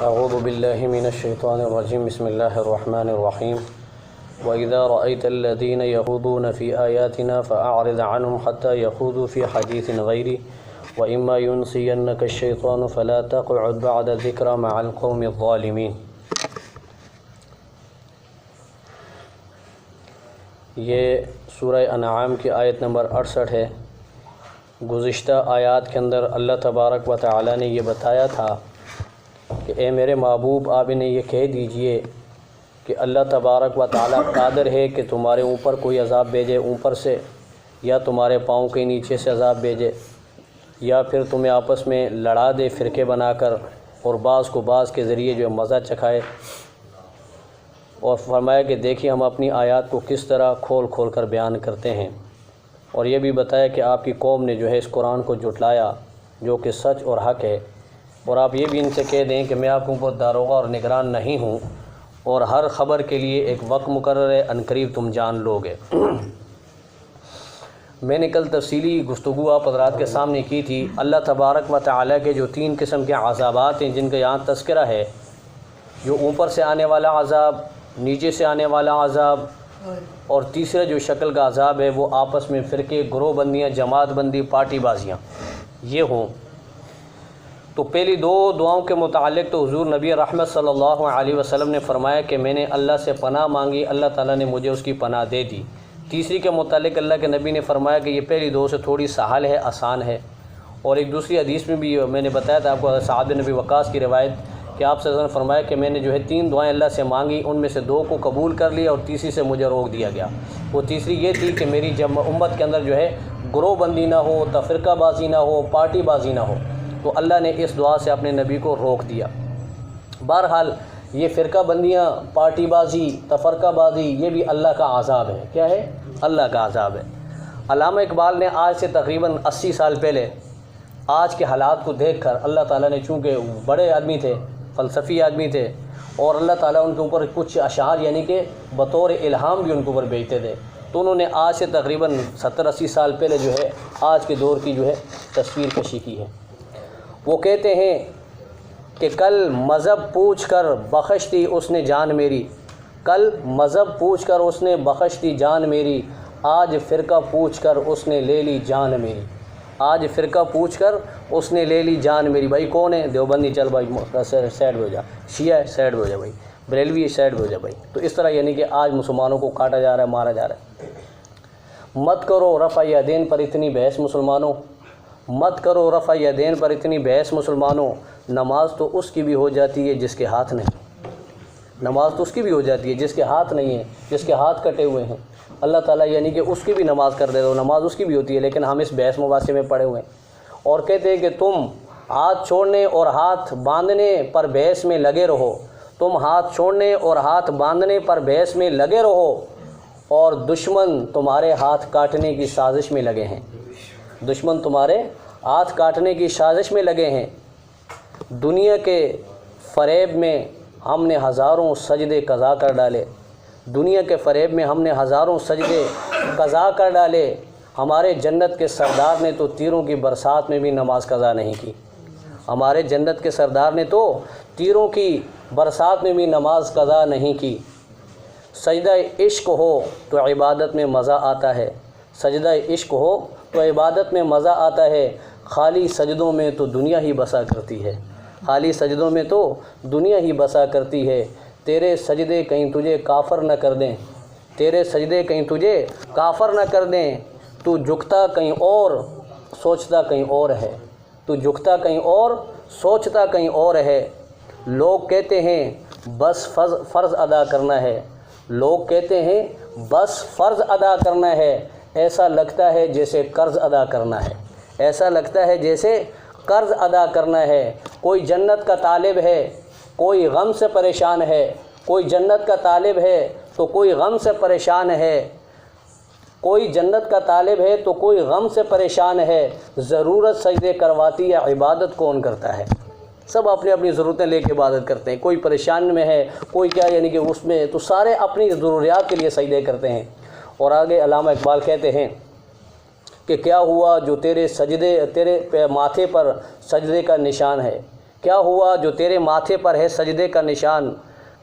اعوذ باللہ من الشیطان الرجیم بسم اللہ الرحمن الرحیم وَإِذَا رَأَيْتَ الَّذِينَ يَخُوضُونَ فِي آيَاتِنَا فَأَعْرِضْ عَنْهُمْ حَتَّى يَخُوضُوا فِي حَدِيثٍ غَيْرِهِ وَإِمَّا يُنْسِيَنَّكَ الشَّيْطَانُ فَلَا تَقْعُدْ بَعْدَ الذِّكْرَى مَعَ الْقَوْمِ الظَّالِمِينَ۔ یہ سورہ انعام کی آیت نمبر 68 ہے۔ گزشتہ آیات کے اندر اللہ تبارک و تعالی نے یہ بتایا تھا کہ اے میرے محبوب، آپ انہیں یہ کہہ دیجئے کہ اللہ تبارک و تعالی قادر ہے کہ تمہارے اوپر کوئی عذاب بھیجے اوپر سے، یا تمہارے پاؤں کے نیچے سے عذاب بھیجے، یا پھر تمہیں آپس میں لڑا دے فرقے بنا کر، اور بعض کو بعض کے ذریعے جو مزہ چکھائے۔ اور فرمایا کہ دیکھیں ہم اپنی آیات کو کس طرح کھول کھول کر بیان کرتے ہیں، اور یہ بھی بتایا کہ آپ کی قوم نے جو ہے اس قرآن کو جھٹلایا جو کہ سچ اور حق ہے۔ اور آپ یہ بھی ان سے کہہ دیں کہ میں آپ کے اوپر داروغہ اور نگران نہیں ہوں، اور ہر خبر کے لیے ایک وقت مقرر ہے، عنقریب تم جان لو گے۔ میں نے کل تفصیلی گفتگو آپ حضرات کے سامنے کی تھی۔ اللہ تبارک و تعالی کے جو 3 قسم کے عذابات ہیں جن کا یہاں تذکرہ ہے، جو اوپر سے آنے والا عذاب، نیچے سے آنے والا عذاب، اور تیسرا جو شکل کا عذاب ہے وہ آپس میں فرقے، گروہ بندیاں، جماعت بندی، پارٹی بازیاں یہ ہوں۔ تو پہلی 2 دعاؤں کے متعلق تو حضور نبی رحمت صلی اللہ علیہ وسلم نے فرمایا کہ میں نے اللہ سے پناہ مانگی، اللہ تعالیٰ نے مجھے اس کی پناہ دے دی۔ تیسری کے متعلق اللہ کے نبی نے فرمایا کہ یہ پہلی 2 سے تھوڑی سہل ہے، آسان ہے۔ اور ایک دوسری حدیث میں بھی میں نے بتایا تھا آپ کو، سعد بن ابی وقاص کی روایت، کہ آپ صلی اللہ علیہ وسلم نے فرمایا کہ میں نے جو ہے 3 دعائیں اللہ سے مانگی، ان میں سے 2 کو قبول کر لیا اور تیسری سے مجھے روک دیا گیا۔ وہ تیسری یہ تھی کہ میری امت کے اندر جو ہے گروہ بندی نہ ہو، تفرقہ بازی نہ ہو، پارٹی بازی نہ ہو۔ تو اللہ نے اس دعا سے اپنے نبی کو روک دیا۔ بہرحال یہ فرقہ بندیاں، پارٹی بازی، تفرقہ بازی، یہ بھی اللہ کا عذاب ہے۔ کیا ہے؟ اللہ کا عذاب ہے۔ علامہ اقبال نے آج سے تقریباً 80 سال پہلے آج کے حالات کو دیکھ کر، اللہ تعالیٰ نے چونکہ بڑے آدمی تھے، فلسفی آدمی تھے، اور اللہ تعالیٰ ان کے اوپر کچھ اشعار یعنی کہ بطور الہام بھی ان کے اوپر بھیجتے تھے، تو انہوں نے آج سے تقریباً 70-80 سال پہلے جو ہے آج کے دور کی جو ہے تصویر کشی کی ہے۔ وہ کہتے ہیں کہ کل مذہب پوچھ کر بخش دی اس نے جان میری، کل مذہب پوچھ کر اس نے بخش دی جان میری، آج فرقہ پوچھ کر اس نے لے لی جان میری، آج فرقہ پوچھ کر اس نے لے لی جان میری۔ بھائی کون ہے؟ دیوبندی، چل بھائی سائڈ ہو جا، شیعہ ہے سائڈ ہو جا، بھائی بریلوی سائڈ ہو جا بھائی۔ تو اس طرح یعنی کہ آج مسلمانوں کو کاٹا جا رہا ہے، مارا جا رہا ہے۔ مت کرو رفع یدین پر اتنی بحث مسلمانوں، مت کرو رفع یدین پر اتنی بحث مسلمانوں، نماز تو اس کی بھی ہو جاتی ہے جس کے ہاتھ نہیں، نماز تو اس کی بھی ہو جاتی ہے جس کے ہاتھ نہیں ہے، جس کے ہاتھ کٹے ہوئے ہیں۔ اللہ تعالیٰ یعنی کہ اس کی بھی نماز کر دے دو، نماز اس کی بھی ہوتی ہے، لیکن ہم اس بحث مباحثے میں پڑے ہوئے ہیں۔ اور کہتے ہیں کہ تم ہاتھ چھوڑنے اور ہاتھ باندھنے پر بحث میں لگے رہو، تم ہاتھ چھوڑنے اور ہاتھ باندھنے پر بحث میں لگے رہو، اور دشمن تمہارے ہاتھ کاٹنے کی سازش میں لگے ہیں، دشمن تمہارے ہاتھ کاٹنے کی سازش میں لگے ہیں۔ دنیا کے فریب میں ہم نے ہزاروں سجدے قضا کر ڈالے، دنیا کے فریب میں ہم نے ہزاروں سجدے قضا کر ڈالے، ہمارے جنت کے سردار نے تو تیروں کی برسات میں بھی نماز قضا نہیں کی، ہمارے جنت کے سردار نے تو تیروں کی برسات میں بھی نماز قضا نہیں کی۔ سجدہ عشق ہو تو عبادت میں مزہ آتا ہے، سجدہ عشق ہو تو عبادت میں مزہ آتا ہے، خالی سجدوں میں تو دنیا ہی بسا کرتی ہے، خالی سجدوں میں تو دنیا ہی بسا کرتی ہے۔ تیرے سجدے کہیں تجھے کافر نہ کر دیں، تیرے سجدے کہیں تجھے کافر نہ کر دیں، تو جھکتا کہیں اور سوچتا کہیں اور ہے، تو جھکتا کہیں اور سوچتا کہیں اور ہے۔ لوگ کہتے ہیں بس فرض ادا کرنا ہے، لوگ کہتے ہیں بس فرض ادا کرنا ہے، ایسا لگتا ہے جیسے قرض ادا کرنا ہے، ایسا لگتا ہے جیسے قرض ادا کرنا ہے۔ کوئی جنت کا طالب ہے، کوئی غم سے پریشان ہے، کوئی جنت کا طالب ہے تو کوئی غم سے پریشان ہے، کوئی جنت کا طالب ہے تو کوئی غم سے پریشان ہے، ضرورت سجدے کرواتی ہے، عبادت کون کرتا ہے؟ سب اپنی اپنی ضرورتیں لے کے عبادت کرتے ہیں، کوئی پریشان میں ہے، کوئی کیا یعنی کہ اس میں، تو سارے اپنی ضروریات کے لیے سجدے کرتے ہیں۔ اور آگے علامہ اقبال کہتے ہیں کہ کیا ہوا جو تیرے سجدے، تیرے ماتھے پر سجدے کا نشان ہے، کیا ہوا جو تیرے ماتھے پر ہے سجدے کا نشان،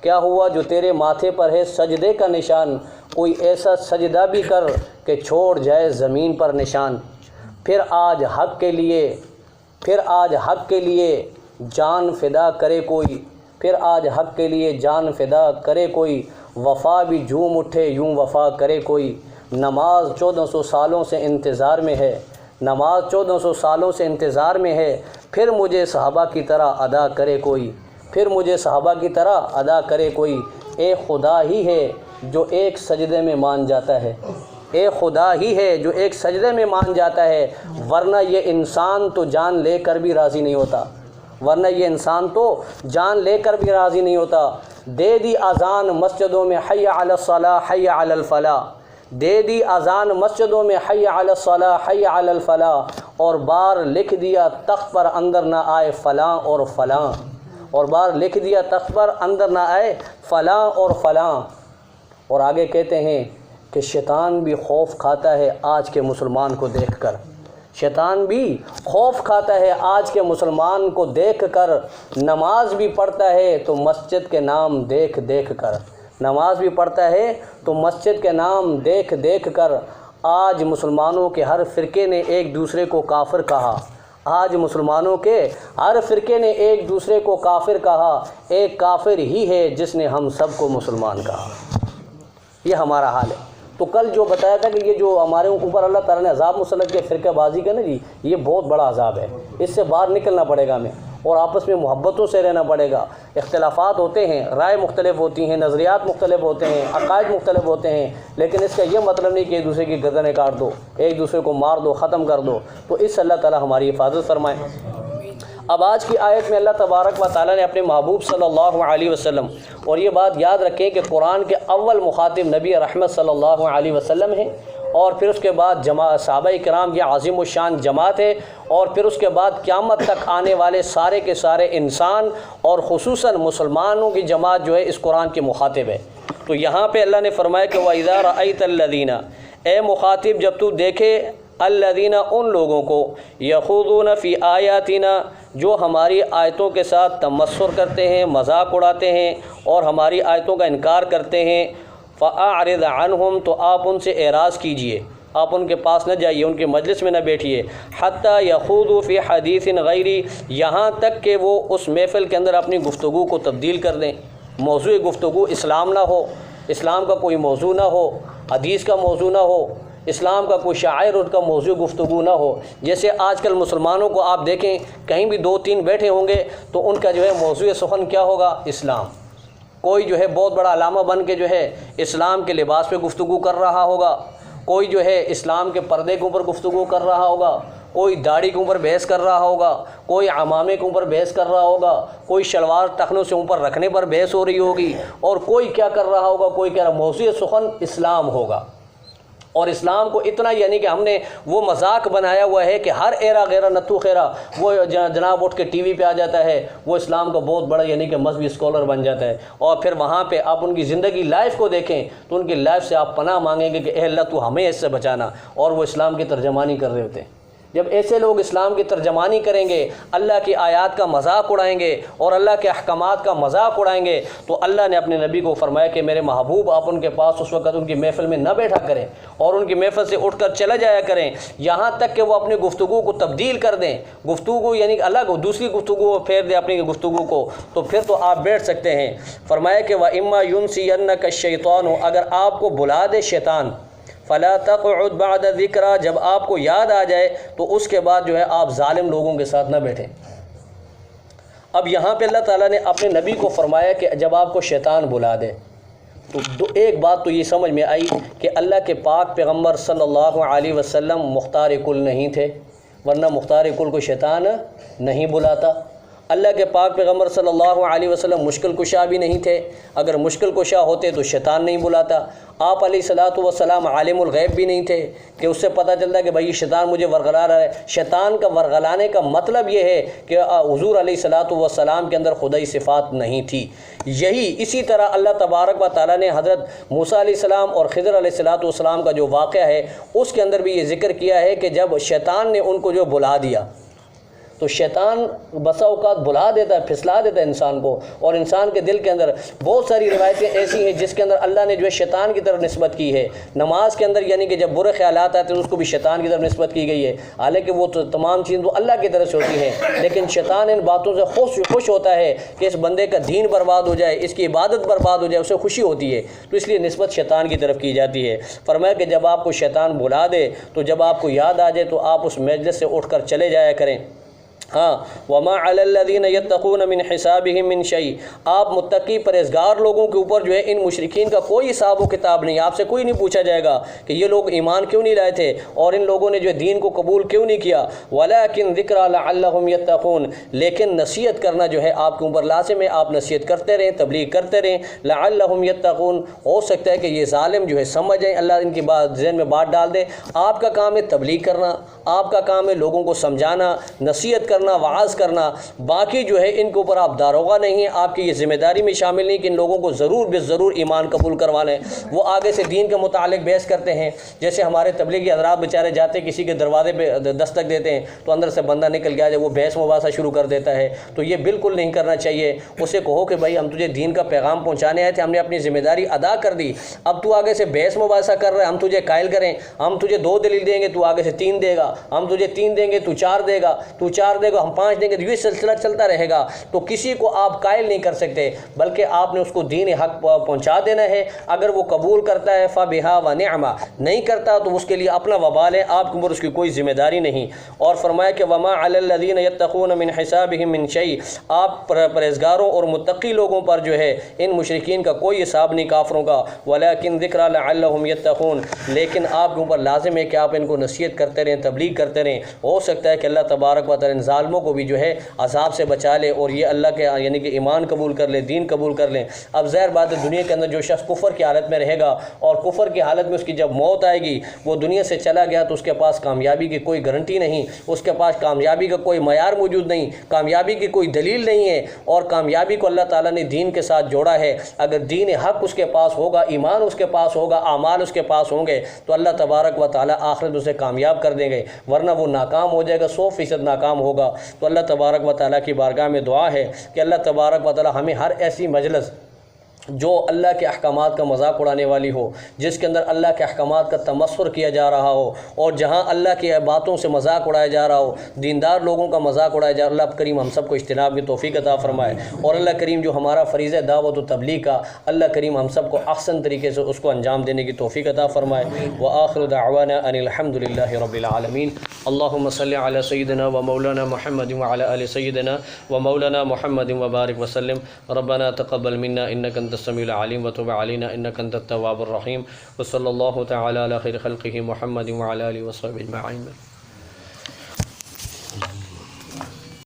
کیا ہوا جو تیرے ماتھے پر ہے سجدے کا نشان، کوئی ایسا سجدہ بھی کر کہ چھوڑ جائے زمین پر نشان۔ پھر آج حق کے لیے جان فدا کرے کوئی، پھر آج حق کے لیے جان فدا کرے کوئی، وفا بھی جھوم اٹھے یوں وفا کرے کوئی۔ نماز 1400 سالوں سے انتظار میں ہے، نماز 1400 سالوں سے انتظار میں ہے، پھر مجھے صحابہ کی طرح ادا کرے کوئی، پھر مجھے صحابہ کی طرح ادا کرے کوئی۔ ایک خدا ہی ہے جو ایک سجدے میں مان جاتا ہے، ایک خدا ہی ہے جو ایک سجدے میں مان جاتا ہے، ورنہ یہ انسان تو جان لے کر بھی راضی نہیں ہوتا، ورنہ یہ انسان تو جان لے کر بھی راضی نہیں ہوتا۔ دے دی اذان مسجدوں میں حی علی الصلاح حی علی الفلاح، دے دی اذان مسجدوں میں حی علی الصلاح حی علی الفلاح، اور بار لکھ دیا تخت پر اندر نہ آئے فلاں اور فلاں، اور بار لکھ دیا تخت پر اندر نہ آئے فلاں اور فلاں۔ اور آگے کہتے ہیں کہ شیطان بھی خوف کھاتا ہے آج کے مسلمان کو دیکھ کر، شیطان بھی خوف کھاتا ہے آج کے مسلمان کو دیکھ کر، نماز بھی پڑھتا ہے تو مسجد کے نام دیکھ دیکھ کر، نماز بھی پڑھتا ہے تو مسجد کے نام دیکھ دیکھ کر۔ آج مسلمانوں کے ہر فرقے نے ایک دوسرے کو کافر کہا، آج مسلمانوں کے ہر فرقے نے ایک دوسرے کو کافر کہا، ایک کافر ہی ہے جس نے ہم سب کو مسلمان کہا۔ یہ ہمارا حال ہے۔ تو کل جو بتایا تھا کہ یہ جو ہمارے اوپر اللہ تعالیٰ نے عذاب مسلط کے فرقہ بازی کا نا جی، یہ بہت بڑا عذاب ہے، اس سے باہر نکلنا پڑے گا ہمیں، اور آپس میں محبتوں سے رہنا پڑے گا۔ اختلافات ہوتے ہیں، رائے مختلف ہوتی ہیں، نظریات مختلف ہوتے ہیں، عقائد مختلف ہوتے ہیں، لیکن اس کا یہ مطلب نہیں کہ ایک دوسرے کی گردنیں کاٹ دو، ایک دوسرے کو مار دو، ختم کر دو۔ تو اس سے اللہ تعالیٰ ہماری حفاظت فرمائے۔ اب آج کی آیت میں اللہ تبارک و تعالیٰ نے اپنے محبوب صلی اللہ علیہ وسلم، اور یہ بات یاد رکھیں کہ قرآن کے اول مخاطب نبی رحمت صلی اللہ علیہ وسلم ہیں، اور پھر اس کے بعد صحابہ کرام یہ عظیم الشان جماعت ہے، اور پھر اس کے بعد قیامت تک آنے والے سارے کے سارے انسان، اور خصوصاً مسلمانوں کی جماعت جو ہے اس قرآن کے مخاطب ہے۔ تو یہاں پہ اللہ نے فرمایا کہ وَإِذَا رَأَيْتَ الَّذِينَ، اے مخاطب جب تو دیکھے الذین ان لوگوں کو یخوضون فی آیاتنا جو ہماری آیتوں کے ساتھ تمسخر کرتے ہیں، مذاق اڑاتے ہیں اور ہماری آیتوں کا انکار کرتے ہیں، فأعرض عنہم تو آپ ان سے اعراض کیجئے، آپ ان کے پاس نہ جائیے، ان کے مجلس میں نہ بیٹھیے، حتی یخوضوا فی حدیث غیری یہاں تک کہ وہ اس محفل کے اندر اپنی گفتگو کو تبدیل کر دیں، موضوع گفتگو اسلام نہ ہو، اسلام کا کوئی موضوع نہ ہو، حدیث کا موضوع نہ ہو، اسلام کا کوئی شاعر ان کا موضوع گفتگو نہ ہو۔ جیسے آج کل مسلمانوں کو آپ دیکھیں کہیں بھی 2-3 بیٹھے ہوں گے تو ان کا جو ہے موضوع سخن کیا ہوگا؟ اسلام۔ کوئی جو ہے بہت بڑا علامہ بن کے جو ہے اسلام کے لباس پہ گفتگو کر رہا ہوگا، کوئی جو ہے اسلام کے پردے کے اوپر گفتگو کر رہا ہوگا، کوئی داڑھی کے اوپر بحث کر رہا ہوگا، کوئی عمامے کے اوپر بحث کر رہا ہوگا، کوئی شلوار ٹخنوں سے اوپر رکھنے پر بحث ہو رہی ہوگی، اور کوئی کیا کر رہا ہوگا، کوئی کہہ رہا موضوع سخن اسلام ہوگا۔ اور اسلام کو اتنا یعنی کہ ہم نے وہ مذاق بنایا ہوا ہے کہ ہر ایرا غیرہ نتو خیرہ وہ جناب اٹھ کے ٹی وی پہ آ جاتا ہے، وہ اسلام کا بہت بڑا یعنی کہ مذہبی اسکالر بن جاتا ہے، اور پھر وہاں پہ آپ ان کی زندگی لائف کو دیکھیں تو ان کی لائف سے آپ پناہ مانگیں گے کہ اے اللہ تو ہمیں اس سے بچانا، اور وہ اسلام کی ترجمانی کر رہے ہوتے ہیں۔ جب ایسے لوگ اسلام کی ترجمانی کریں گے، اللہ کی آیات کا مذاق اڑائیں گے اور اللہ کے احکامات کا مذاق اڑائیں گے، تو اللہ نے اپنے نبی کو فرمایا کہ میرے محبوب آپ ان کے پاس اس وقت ان کی محفل میں نہ بیٹھا کریں اور ان کی محفل سے اٹھ کر چلا جایا کریں، یہاں تک کہ وہ اپنی گفتگو کو تبدیل کر دیں، گفتگو یعنی الگ دوسری گفتگو پھیر دیں اپنی گفتگو کو، تو پھر تو آپ بیٹھ سکتے ہیں۔ فرمایا کہ وَإِمَّا يُنْسِيَنَّكَ الشَّيْطَانُ اگر آپ کو بلا دے شیطان، فلا تقعد بعد ذکرہ جب آپ کو یاد آ جائے تو اس کے بعد جو ہے آپ ظالم لوگوں کے ساتھ نہ بیٹھیں۔ اب یہاں پہ اللہ تعالیٰ نے اپنے نبی کو فرمایا کہ جب آپ کو شیطان بلا دے تو ایک بات تو یہ سمجھ میں آئی کہ اللہ کے پاک پیغمبر صلی اللہ علیہ وسلم مختار کل نہیں تھے، ورنہ مختار کل کو شیطان نہیں بلاتا۔ اللہ کے پاک پیغمبر صلی اللہ علیہ وسلم مشکل کشا بھی نہیں تھے، اگر مشکل کشا ہوتے تو شیطان نہیں بلاتا۔ آپ علیہ الصلاۃ والسلام عالم الغیب بھی نہیں تھے کہ اس سے پتہ چلتا کہ بھائی شیطان مجھے ورغلا رہا ہے۔ شیطان کا ورغلانے کا مطلب یہ ہے کہ حضور علیہ الصلاۃ والسلام کے اندر خدائی صفات نہیں تھی۔ اسی طرح اللہ تبارک و تعالیٰ نے حضرت موسیٰ علیہ السلام اور خضر علیہ الصلاۃ والسلام کا جو واقعہ ہے اس کے اندر بھی یہ ذکر کیا ہے کہ جب شیطان نے ان کو جو بلا دیا تو شیطان بسا اوقات بھلا دیتا ہے، پھسلا دیتا ہے انسان کو، اور انسان کے دل کے اندر بہت ساری روایتیں ایسی ہیں جس کے اندر اللہ نے جو ہے شیطان کی طرف نسبت کی ہے۔ نماز کے اندر یعنی کہ جب برے خیالات آتے ہیں اس کو بھی شیطان کی طرف نسبت کی گئی ہے، حالانکہ وہ تو تمام چیزیں تو اللہ کی طرف سے ہوتی ہیں، لیکن شیطان ان باتوں سے خوش ہوتا ہے کہ اس بندے کا دین برباد ہو جائے، اس کی عبادت برباد ہو جائے، اسے خوشی ہوتی ہے، تو اس لیے نسبت شیطان کی طرف کی جاتی ہے۔ فرمایا کہ جب آپ کو شیطان بھلا دے تو جب آپ کو یاد آ جائے تو آپ اس مجلس سے اٹھ کر چلے جایا کریں۔ ہاں وما علی الذین یتقون من حسابہم من شیء، آپ متقی پرہیزگار لوگوں کے اوپر جو ہے ان مشرکین کا کوئی حساب و کتاب نہیں، آپ سے کوئی نہیں پوچھا جائے گا کہ یہ لوگ ایمان کیوں نہیں لائے تھے اور ان لوگوں نے جو ہے دین کو قبول کیوں نہیں کیا۔ ولکن ذکر لعلہم یتقون، لیکن نصیحت کرنا جو ہے آپ کے اوپر لازم ہے، آپ نصیحت کرتے رہیں، تبلیغ کرتے رہیں۔ لعلہم یتقون، ہو سکتا ہے کہ یہ ظالم جو ہے سمجھ جائیں، اللہ ان کی بات ذہن میں بات ڈال دے۔ آپ کا کام ہے تبلیغ کرنا، آپ کا کام ہے لوگوں کو سمجھانا، نصیحت کرنا، وعظ کرنا، باقی جو ہے ان کے اوپر آپ داروغہ نہیں ہیں، آپ کی یہ ذمہ داری میں شامل نہیں کہ ان لوگوں کو ضرور بے ضرور ایمان قبول کروا لیں۔ وہ آگے سے دین کے متعلق بحث کرتے ہیں، جیسے ہمارے تبلیغی حضرات بیچارے جاتے کسی کے دروازے پہ دستک دیتے ہیں تو اندر سے بندہ نکل گیا جب وہ بحث مباحثہ شروع کر دیتا ہے، تو یہ بالکل نہیں کرنا چاہیے۔ اسے کہو کہ بھائی ہم تجھے دین کا پیغام پہنچانے آئے تھے، ہم نے اپنی ذمہ داری ادا کر دی، اب تو آگے سے بحث مباحثہ کر رہا ہے، ہم تجھے قائل کریں، ہم تجھے 2 دلیل دیں گے تو آگے سے 3 دے گا، ہم تجھے 3 دیں گے تو 4 دے گا، تو 4 دے گا ہم 5 دیں گے، تو یہ سلسلہ چلتا رہے گا۔ تو کسی کو آپ قائل نہیں کر سکتے، بلکہ آپ نے اس کو دین حق پہنچا دینا ہے۔ اگر وہ قبول کرتا ہے فبہا ونعما، نہیں کرتا تو اس کے لیے اپنا وبال ہے، آپ کے اوپر اس کی کوئی ذمہ داری نہیں۔ اور فرمایا کہ وما علی الذین یتقون من حسابہم من شیء، آپ پرہیزگاروں اور متقی لوگوں پر جو ہے ان مشرکین کا کوئی حساب نہیں کافروں کا۔ ولکن ذکر لعلہم یتقون، لیکن آپ کے اوپر لازم ہے کہ آپ ان کو نصیحت کرتے رہیں، تبلیغ کرتے رہیں۔ ہو سکتا ہے کہ اللہ تبارک و تعالی ان ظالموں کو بھی جو ہے عذاب سے بچا لے اور یہ اللہ کے یعنی کہ ایمان قبول کر لے، دین قبول کر لیں۔ اب ظاہر بات ہے دنیا کے اندر جو شخص کفر کی حالت میں رہے گا اور کفر کی حالت میں اس کی جب موت آئے گی، وہ دنیا سے چلا گیا تو اس کے پاس کامیابی کی کوئی گارنٹی نہیں، اس کے پاس کامیابی کا کوئی معیار موجود نہیں، کامیابی کی کوئی دلیل نہیں ہے، اور کامیابی کو اللہ تعالیٰ نے دین کے ساتھ جوڑا ہے۔ اگر دین حق اس کے پاس ہوگا، ایمان اس کے پاس ہوگا، اعمال اس کے پاس ہوں گے تو اللہ تبارک و تعالیٰ آخرت میں اسے کامیاب کر دیں گے، ورنہ وہ ناکام ہو جائے گا، 100% ناکام ہوگا۔ تو اللہ تبارک و تعالیٰ کی بارگاہ میں دعا ہے کہ اللہ تبارک و تعالیٰ ہمیں ہر ایسی مجلس جو اللہ کے احکامات کا مذاق اڑانے والی ہو، جس کے اندر اللہ کے احکامات کا تمسخر کیا جا رہا ہو، اور جہاں اللہ کی باتوں سے مذاق اڑایا جا رہا ہو، دیندار لوگوں کا مذاق اڑایا جا رہا، اللہ کریم ہم سب کو اجتناب کی توفیق عطا فرمائے، اور اللہ کریم جو ہمارا فریضہ دعوت و تبلیغ کا، اللہ کریم ہم سب کو احسن طریقے سے اس کو انجام دینے کی توفیق عطا فرمائے۔ وآخر دعوانا ان الحمد للہ رب العالمین۔ اللہم صلی علی سیدنا و مولانا محمد وعلی آل سیدنا و مولانا محمد وبارک وسلم۔ ربنا تقبل منا انک انت السمیع العلیم وتب علینا انک انت التواب الرحیم، وصلی اللہ تعالی علی خیر خلقہ محمد وعلی آلہ وصحبہ اجمعین۔